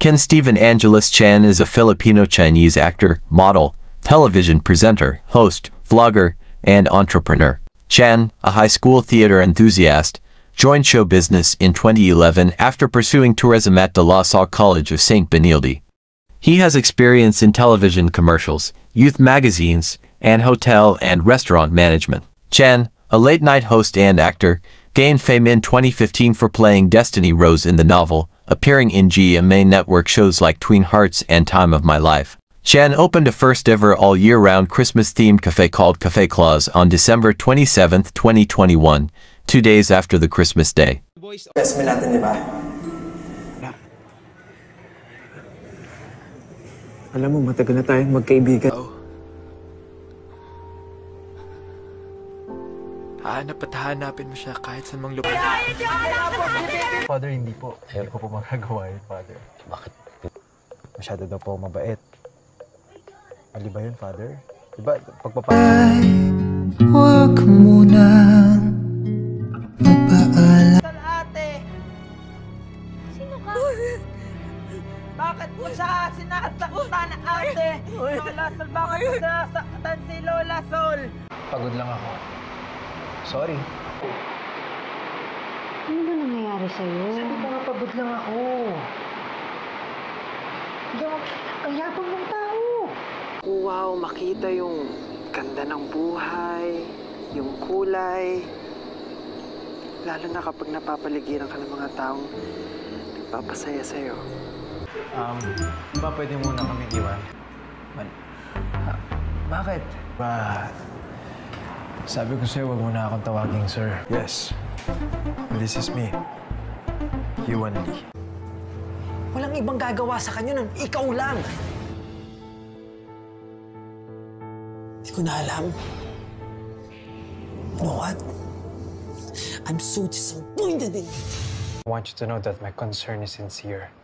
Ken Stephen Angeles Chan is a Filipino-Chinese actor, model, television presenter, host, vlogger, and entrepreneur. Chan, a high school theater enthusiast, joined show business in 2011 after pursuing tourism at De La Salle College of St. Benilde. He has experience in television commercials, youth magazines, and hotel and restaurant management. Chan, a late-night host and actor, gained fame in 2015 for playing Destiny Rose in the novel, appearing in GMA network shows like Twin Hearts and Time of My Life. Chan opened a first-ever all-year-round Christmas-themed cafe called Cafe Claus on December 27, 2021, 2 days after the Christmas Day. Best man natin, di ba? Alam mo, matagal na tayong magkaibigan. Hanapin mo siya kahit sa mang lugar. Father, hindi po. Hindi ko po magagawa yun, Father. Bakit? Masyado daw po mabait. Mali ba yun, Father? Diba, Huwag munang magpaalam. Ate! Sino ka? Bakit mo siya sinasaktan, ate? Lola Sol, bakit mo sinasaktan si Lola Sol? pagod lang ako. Sorry. Ano ba nangyayari sa'yo? Sabi ko nga, pagod lang ako. Ang yabang ng tao. Wow, makita yung ganda ng buhay, yung kulay. Lalo na kapag napapaligiran ka ng mga taong nagpapasaya sa'yo. Ba pwede muna kami iwan? Bakit? Sabi ko sa'yo, wag mo na akong tawaging sir. Yes. This is me. Yuan Lee. Walang ibang gagawa sa kanya nun. Ikaw lang. Hindi ko na alam. You know what? I'm so disappointed in you. I want you to know that my concern is sincere.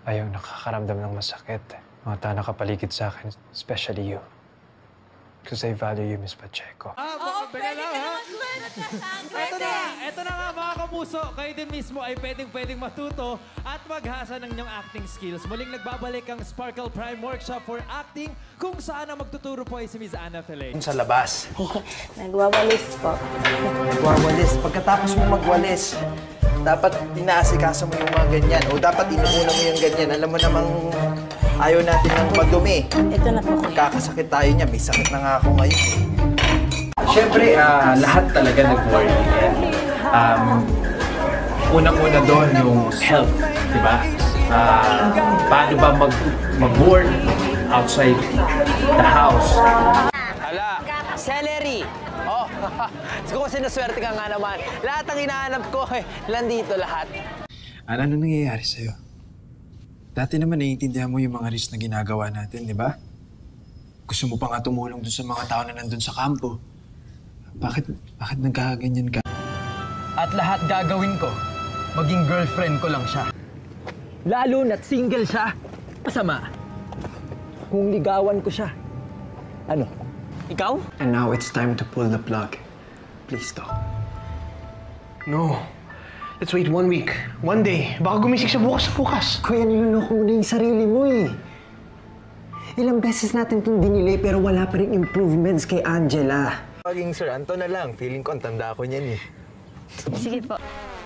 Ayaw nakakaramdam ng masakit. Mga tao nakapaligid sa akin, especially you. Because I value you, Miss Pacheco. Pwede ka naman at nasangre. Ito na nga mga kapuso, kayo din mismo ay pwedeng matuto at maghasa ng inyong acting skills. Muling nagbabalik ang Sparkle Prime Workshop for Acting kung saan ang magtuturo po ay si Ms. Ana Felay. Sa labas. Nagwawalis po. Nagwawalis. Pagkatapos mo magwalis, dapat inaasikaso mo yung mga ganyan. O dapat inumuna mo yung ganyan. Alam mo namang ayaw natin ng madumi. Ito na po. Kakasakit tayo niya. May sakit na nga ako ngayon. Siyempre, lahat talaga nag-worry. Unang-una doon yung health, di ba? Paano ba mag-work outside the house? Hala, celery! Oh, kung sinuswerte ka nga naman. Lahat ang hinahanap ko, nandito lahat. Ano nangyayari sa'yo? Dati naman naiintindihan mo yung mga risk na ginagawa natin, di ba? Gusto mo pa nga tumulong dun sa mga tao na nandun sa kampo. Bakit nagkakaganyan ka? At lahat gagawin ko, maging girlfriend ko lang siya. Lalo na't single siya. Masama. Kung ligawan ko siya. Ano? Ikaw? And now it's time to pull the plug. Please stop. No. Let's wait 1 week. 1 day. Baka gumising siya bukas. Kuya, niloloko mo na yung sarili mo eh. Ilang beses natin itong dinilay pero wala pa rin improvements kay Angela. Paging Sir Anto na lang. Feeling ko ang tanda ko niyan eh. Sige po.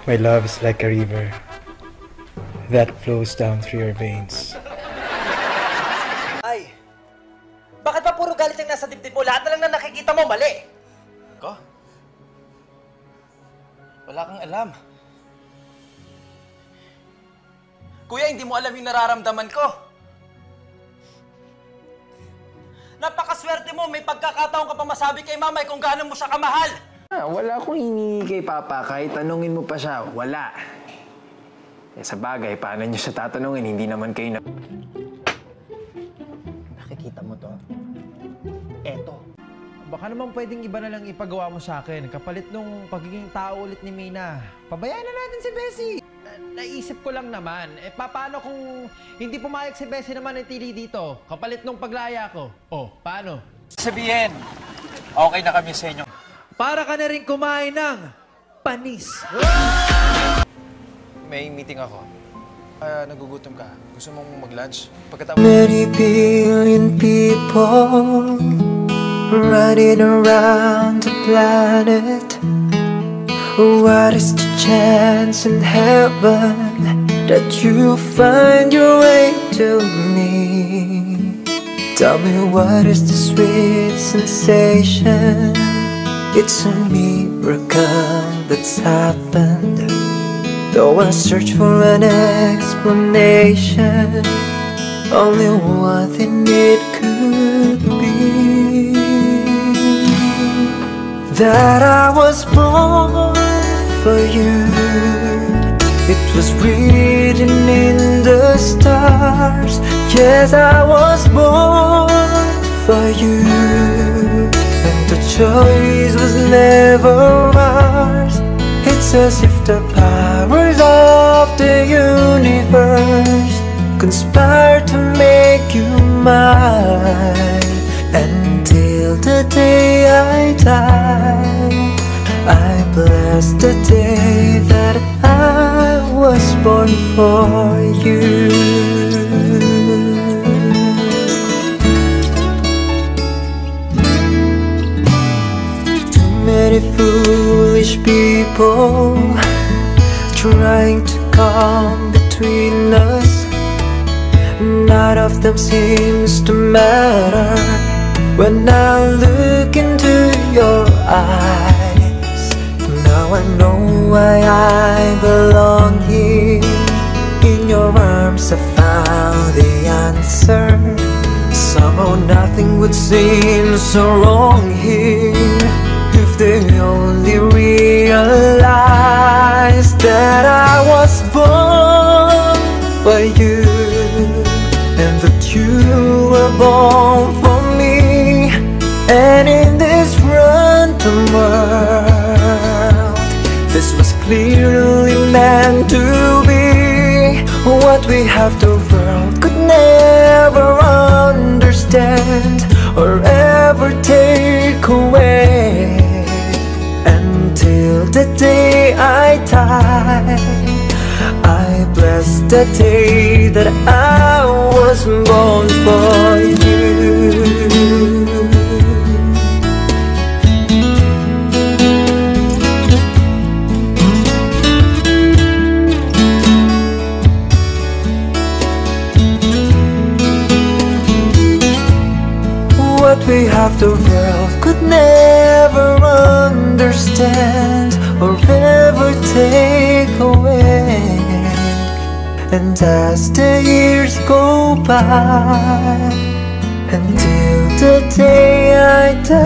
My love is like a river that flows down through your veins. Ay, bakit ba puro galit yung nasa dibdib mo? Lahat na lang na nakikita mo, mali. Ko? Wala kang alam. Kuya, hindi mo alam yung nararamdaman ko. Napakaswerte mo, may pagkakataon ka pa masabi kay mamay kung gaano mo siya kamahal. Wala akong hinihingi kay Papa. Kahit tanungin mo pa siya, wala. Eh, sa bagay, paano niyo siya tatanungin? Hindi naman kayo na... Nakikita mo to? Eto. Baka naman pwedeng iba na lang ipagawa mo sa akin. Kapalit nung pagiging tao ulit ni Mina. Pabayaan na natin si Bessie. Naisip ko lang naman. Eh, paano kung hindi pumayag si Bessie naman ng tili dito? Kapalit nung paglaya ko. Oh, paano? Sabihin, okay na kami sa inyo. Para ka na rin kumain ng panis. May meeting ako. Nagugutom ka. Gusto mong mag-lunch? Many billion people running around the planet. What is the chance in heaven that you find your way to me? Tell me, what is the sweet sensation? It's a miracle that's happened. Though I search for an explanation, only one thing it could be, that I was born for you. It was written in the stars. Yes, I was born for you, and the choice was never ours. It's as if the powers of the universe conspire to make you mine. Until the day I die, I bless the day that I was born for you. Too many foolish people trying to come between us. None of them seems to matter when I look into your eyes. Now I know why I belong here. In your arms I found the answer. Somehow nothing would seem so wrong here if they only realize that I was born for you, and that you were born for me. And in this random world, this was clearly meant to be. What we have the world could never understand or ever take away. Until the day I die, I bless the day that I was born for you. What we have the world could never understand or ever take away. And as the years go by, until the day I die,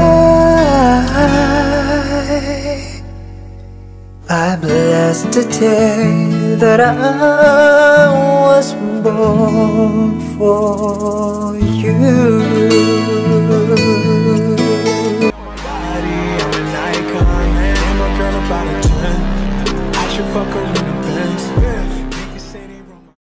I bless the day that I was born for you.